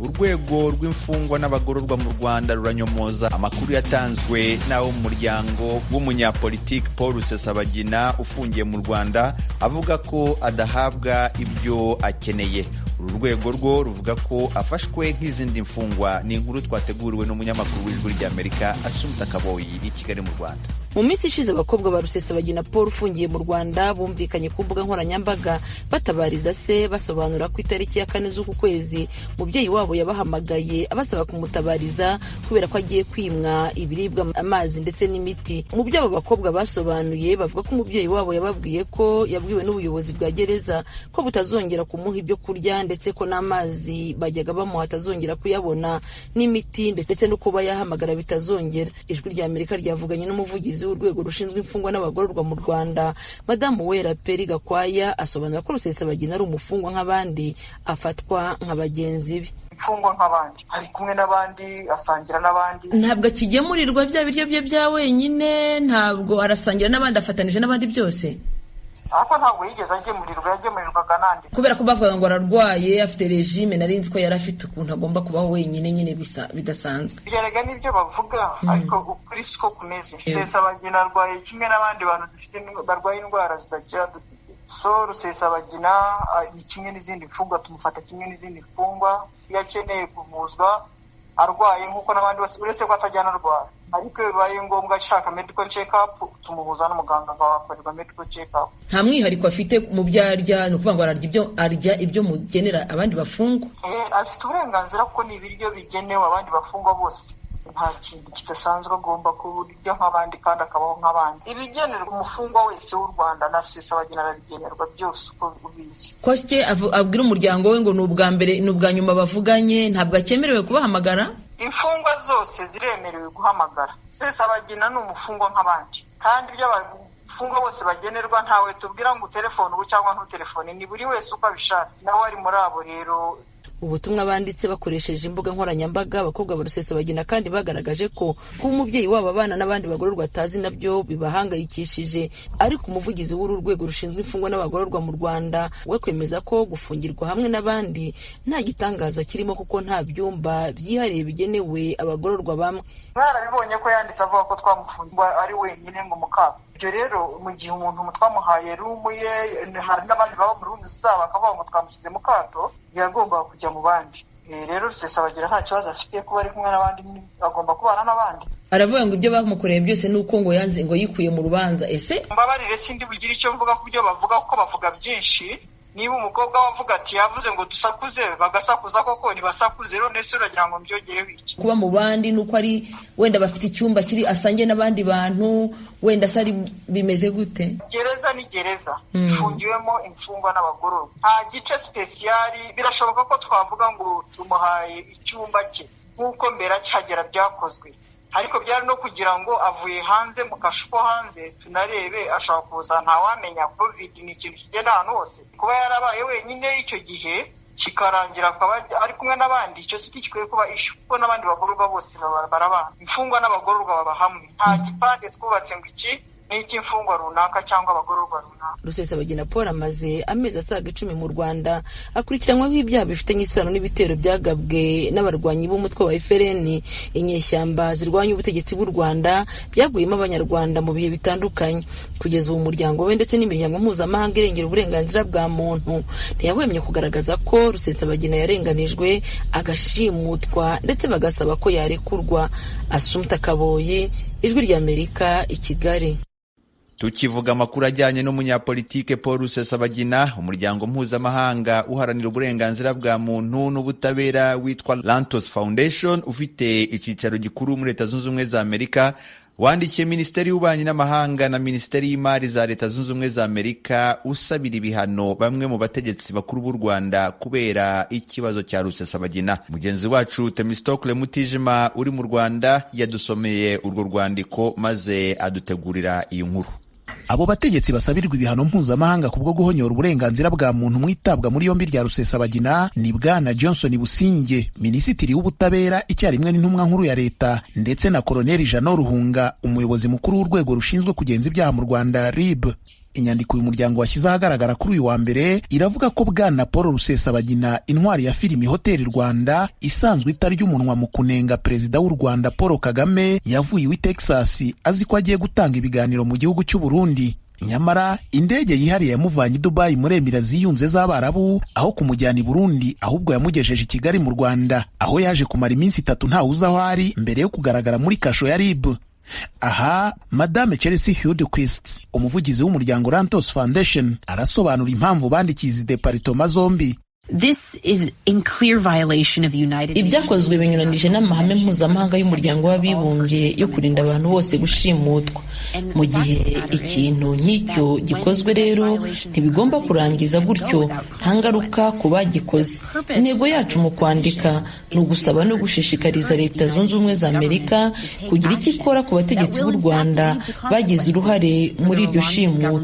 urwego rw'imfungwa n'abagororwa mu Rwanda ruranyomoza amakuru yatanzwe n'abo mu muryango w'umunyapolitiki Paul Rusesabagina ufungiye mu Rwanda avuga ko adahabwa ibyo akeneye. Uru rwego rwo ruvuga ko afashwe nk'izindi mfungwa. Ni inkuru twateguriwe n'umunyamakuru w'Ijwi ry'Amerika Asumta Kaboyi i Kigali mu Rwanda. Mu minsi ishize abakobwa ba Rusesabagina Paul ufungiye mu Rwanda bumvikanye ku mbuga nkoranyambaga batabariza se basobanura ko itariki ya 4 z'uku kwezi umubyeyi wabo yabahamagaye abasaba kumutabariza kubera ko agiye kwimwa ibiribwa, amazi ndetse n'imiti. Mu byo abo bakobwa basobanuye bavuga ko umubyeyi wabo yababwiye ko yabwiwe n'ubuyobozi bwa gereza ko butazongera kumuha ibyo kurya ndetse ko n'amazi bajyaga bamuha atazongera kuyabona n'imiti ndetse no kuba yahamagara bitazongera. Ijwi ry'Amerika ryavuganye n'umuvugizi w'urwego rushinzwe imfungwa n'abagororwa mu Rwanda Madamu Wera Peri Gakwaya asobanura ko Rusesabagina ari umufungwa nk'abandi, afatwa nka bagenzi be. Imfungwa nk'abandi, ari kumwe n'abandi, asangira n'abandi. Ntabwo akigemurirwa bya biryo bye bya wenyine, ntabwo arasangira n'abandi, afatanije n'abandi byose. Ako ntabwo yigeze yagemurirwaga nande. Kubera ko bavuga ngo ararwaye, afite regime, narinzi ko yari afite ukuntu agomba kubaho wenyine nyine bidasanzwe. Byerega nibyo bavuga, ariko ukuri siko kumeze. Rusesabagina arwaye kimwe n'abandi bantu dufite barwaye indwara zidakira dufite. So Rusesabagina ni kimwe n'izindi mfungwa, tumufata kimwe n'izindi mfungwa. Iyo akeneye kuvuzwa arwaye nk'uko n'abandi bose, uretse ko atajyana arwara. Ariko bibaye ngombwa ashaka medical check-up, tumuhuza n'umuganga akakorerwa medical check-up. Nta mwihariko afite mu byarya, ni ukuvuga ngo arya ibyo mugenera abandi bafungwa? Afite uburenganzira kuko ni ibiryo bigenewe abandi bafungwa bose. Nta kintu kidasanzwe agomba kurya nk'abandi kandi akabaho nk'abandi. Ibigenerwa umufungwa wese w'u Rwanda na Rusesabagina arabigenerwa byose uko ubizi. Kosye abwira umuryango we ngo ni ubwa mbere ni ubwa nyuma bavuganye, ntabwo akemerewe kubahamagara? Imfungwa zose ziremerewe guhamagara. Rusesabagina ni umufungwa nk'abandi, kandi ibyo abafungwa bose bagenerwa ntawe tubwira ngo telefone ubu cyangwa ntutelefone, ni buri wese uko abishaka. Nawe ari muri abo rero. Ubutumwa banditse bakoresheje imbuga nkoranyambaga abakobwa ba Rusesabagina kandi bagaragaje ko kuba umubyeyi wabo abana n'abandi bagororwa atazi nabyo bibahangayikishije. Ariko umuvugizi w'uru rwego rushinzwe imfungwa n'abagororwa mu Rwanda we kwemeza ko gufungirwa hamwe n'abandi nta gitangaza kirimo kuko nta byumba byihariye bigenewe abagororwa bamwe. Barabibonye ko yanditse avuga ko twamufungwa ari wenyine ngo mukaba. Ibyo rero mu gihe umuntu twamuhaye rumu ye, hari n'abandi baba mu rumu zabo akavuga ngo twamushyize mu kato, yagomba kujya mu bandi. Rero Rusesabagina nta kibazo afite kuba ari kumwe n'abandi, agomba kubana n'abandi. Aravuga ngo ibyo bamukoreye byose nuko ngo yanze ngo yikuye mu rubanza. Ese mbabarire sindi bugira icyo mvuga ku byo bavuga kuko bavuga byinshi. Niba umukobwa wavuga ati yavuze ngo dusakuze bagasakuza koko ntibasakuze, none se uragira ngo mbyogereho iki? Kuba mu bandi nuko ari wenda bafite icyumba kiri asangiye n'abandi bantu, wenda sari bimeze gute? Gereza ni gereza, ifungiwemo imfungwa n'abagororwa, nta gice speciali. Birashoboka ko twavuga ngo tumuhaye icyumba cye nk'uko mbere cyagera byakozwe, ariko byari no kugira ngo avuye hanze mu kashuko hanze tunarebe ashobora kuza, ntawamenya. Covid ni ikintu kigenda ahantu hose. Kuba yarabaye wenyine icyo gihe kikarangira akaba ari kumwe n'abandi, icyo si gikwiye kuba ishu kuko n'abandi bagororwa bose barabana. Imfungwa n'abagororwa baba hamwe, nta gipande twubatse ngo iki n'ik'imfungwa runaka cyangwa abagororwa runaka. Rusesabagina Paul amaze amezi asaga 10 mu Rwanda akurikiranyweho ibyaha bifitanye isano n'ibitero byagabwe n'abarwanyi b'umutwe wa FRN, inyeshyamba zirwanya ubutegetsi bw'u Rwanda, byaguyemo abanyarwanda mu bihe bitandukanye. Kugeza ubu umuryango we ndetse n'imiryango mpuzamahanga irengera uburenganzira bwa muntu ntiyahwemye kugaragaza ko Rusesabagina yarenganijwe, agashimutwa ndetse bagasaba ko yarekurwa. Asumta Kaboyi, Ijwi ry'Amerika, i Kigali. Tukivuga amakuru ajyanye n'umunyapolitike Paul Rusesabagina, umuryango mpuzamahanga uharanira uburenganzira bwa muntu n'ubutabera witwa Lantos Foundation ufite icyicaro gikuru muri Leta Zunze Ubumwe za Amerika wandikiye Minisiteri y'Ububanyi n'Amahanga na Minisiteri y'Imari za Leta Zunze Ubumwe za Amerika usabira ibihano bamwe mu bategetsi bakuru b'u Rwanda kubera ikibazo cya Rusesabagina. Mugenzi wacu Temistokle Mutijima uri mu Rwanda yadusomeye urwo rwandiko maze adutegurira iyi nkuru. Abo bategetsi basabirwa ibihano mpuzamahanga kubwo guhonyora uburenganzira bwa muntu mu itabwa muri yombi rya Rusesabagina ni Bwana Johnson Businge, Minisitiri w'Ubutabera icyarimwe n'intumwa nkuru ya leta, ndetse na Koloneli Jean Ruhunga, umuyobozi mukuru w'urwego rushinzwe kugenza ibyaha mu Rwanda RIB. Inyandiko uyu muryango washyize ahagaragara kuri uyu wa mbere iravuga ko bwana Paul Rusesabagina, intwari ya filimi Hoteli Rwanda, isanzwe itarya umunwa mu kunenga perezida w'u Rwanda Paul Kagame, yavuye i Texas azi ko agiye gutanga ibiganiro mu gihugu cy'u Burundi. Nyamara indege yihariye yamuvanye i Dubai muri Emirates ziyunze z'Abarabu, aho kumujyana i Burundi ahubwo yamugejeje i Kigali mu Rwanda, aho yaje kumara iminsi 3 ntawe uzi aho ari mbere yo kugaragara muri kasho ya RIB. Aha Madame Chelsea Hudquist, umuvugizi w'umuryango Rantos Foundation, arasobanura impamvu bandikiye izi departoma zombi. This is in clear violation of the United Nations. Ibyakozwe binyuranije n'amahame mpuzamahanga y'umuryango w'abibumbye yo kurinda abantu bose gushimutwa. Mu gihe ikintu nk'icyo gikozwe rero ntibigomba kurangiza gutyo nta ngaruka ku bagikoze. Intego yacu mu kwandika ni ugusaba no gushishikariza Leta Zunze Ubumwe za Amerika kugira icyo ikora ku bategetsi b'u Rwanda bagize uruhare muri iryo shimutwa.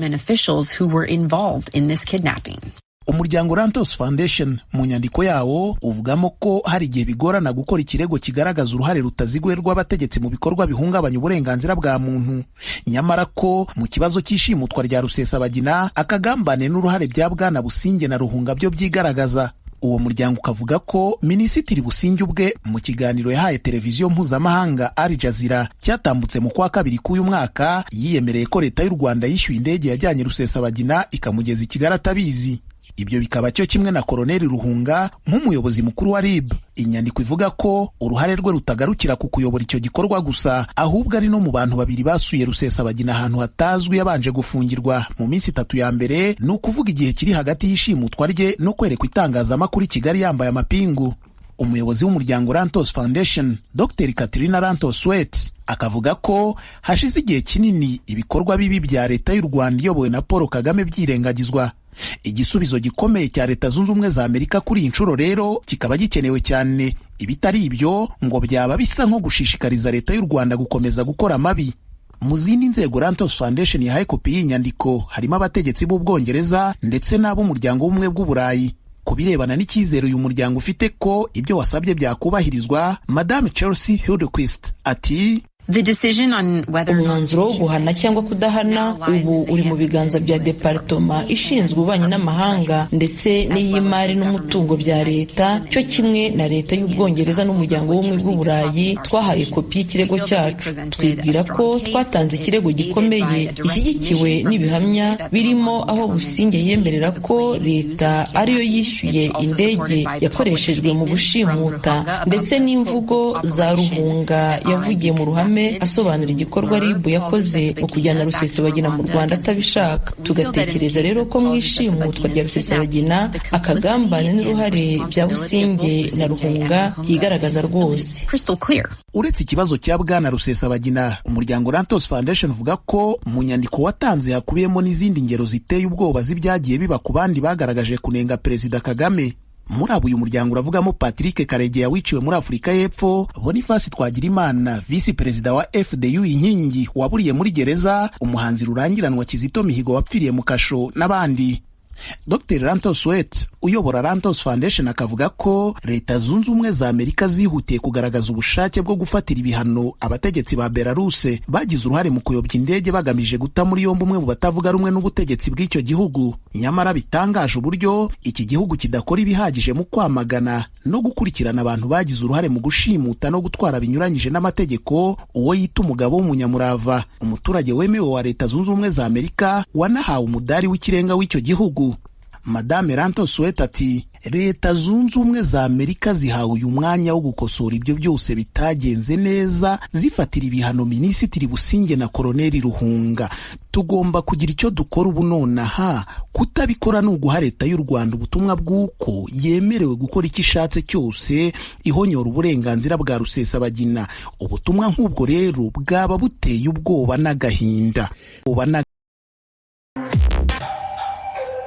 Umuryango Rantos Foundation mu nyandiko yawo uvugamo ko hari igihe bigorana gukora ikirego kigaragaza uruhare rutaziguye rw'abategetsi mu bikorwa bihungabanya uburenganzira bwa muntu. Nyamara ko mu kibazo cy'ishimutwa rya Rusesabagina, akagambane n'uruhare bya bwana Businge na Ruhunga byo byigaragaza. Uwo muryango ukavuga ko Minisitiri Businge ubwe mu kiganiro yahaye televiziyo mpuzamahanga Al Jazeera cyatambutse mu kwa kabiri k'uyu mwaka, yiyemereye ko Leta y'u Rwanda yishyuye indege yajyanye Rusesabagina ikamugeza i Kigali atabizi. Ibyo bikaba cyo kimwe na Koloneli Ruhunga nk'umuyobozi mukuru wa RIB. Inyandiko ivuga ko uruhare rwe rutagarukira ku kuyobora icyo gikorwa gusa, ahubwo ari no mu bantu babiri basuye Rusesabagina ahantu hatazwi yabanje gufungirwa mu minsi 3 ya mbere, ni ukuvuga igihe kiri hagati y'ishimutwa rye no kwerekwa itangazamakuru i Kigali yambaye amapingu. Umuyobozi w'umuryango Rantos Foundation, Dr. Katrina Rantos Sweat, akavuga ko hashize igihe kinini ibikorwa bibi bya Leta y'u Rwanda iyobowe na Paul Kagame byirengagizwa. Igisubizo gikomeye cya Leta Zunze Ubumwe za Amerika kuri iyi nshuro rero kikaba gikenewe cyane. Ibitari ibyo ngo byaba bisa nko gushishikariza Leta y'u Rwanda gukomeza gukora amabi. Mu zindi nzego Rantos Foundation yahaye kopi y'inyandiko harimo abategetsi b'Ubwongereza ndetse n'ab'umuryango w'ubumwe bw'Uburayi. Ku birebana n'icyizere uyu muryango ufite ko ibyo wasabye byakubahirizwa, Madame Chelsea Hudquist ati: umwanzuro wo guhana cyangwa kudahana ubu uri mu biganza bya departoma ishinzwe ububanyi n'amahanga ndetse n'iy'imari n'umutungo bya leta, cyo kimwe na Leta y'Ubwongereza n'umuryango w'ubumwe bw'Uburayi. Twahaye kopi y'ikirego cyacu, twibwira ko twatanze ikirego gikomeye gishyigikiwe n'ibihamya birimo aho Businge yemerera ko Leta ariyo yishyuye indege yakoreshejwe mu gushimuta, ndetse n'imvugo za Ruhunga yavugiye mu ruhame asobanura igikorwa RIB yakoze mu kujyana Rusesabagina mu Rwanda atabishaka. Tugatekereza rero ko mu ishimutwa rya Rusesabagina akagambane n'uruhare bya Businge na Ruhunga yigaragaza rwose. Uretse ikibazo cya bwana Rusesabagina, umuryango Rantos Foundation uvuga ko mu nyandiko watanze hakubiyemo n'izindi ngero ziteye ubwoba z'ibyagiye biba ku bandi bagaragaje kunenga Perezida Kagame. Muri abo uyu muryango uravugamo Patrick Karegeya wiciwe muri Afurika y'Epfo, Boniface Twagirimana visi perezida wa FDU inkingi waburiye muri gereza, umuhanzi Rurangiranwa Kizito Mihigo wapfiriye mu kasho n'abandi. Dr. Rantos Sweat uyobora Rantos Foundation akavuga ko Leta Zunze Ubumwe za Amerika zihutiye kugaragaza ubushake bwo gufatira ibihano abategetsi ba Belarus bagize uruhare mu kuyobya indege bagamije guta muri yombi umwe mu batavuga rumwe n'ubutegetsi bw'icyo gihugu. Nyamara bitangaje uburyo iki gihugu kidakora ibihagije mu kwamagana no gukurikirana abantu bagize uruhare mu gushimuta no gutwara binyuranyije n'amategeko uwo yita umugabo w'umunyamurava, umuturage wemewe wa Leta Zunze Ubumwe za Amerika wanahawe umudari w'ikirenga w'icyo gihugu. Madame Rantos Sweat ati: Leta Zunze Ubumwe za Amerika zihawe uyu mwanya wo gukosora ibyo byose bitagenze neza, zifatira ibihano Minisitiri Businge na Koloneli Ruhunga. Tugomba kugira icyo dukora ubu nonaha, kutabikora ni uguha Leta y'u Rwanda ubutumwa bw'uko yemerewe gukora icyo ishatse cyose ihonyora uburenganzira bwa Rusesabagina. Ubutumwa nk'ubwo rero bwaba buteye ubwoba n'agahinda.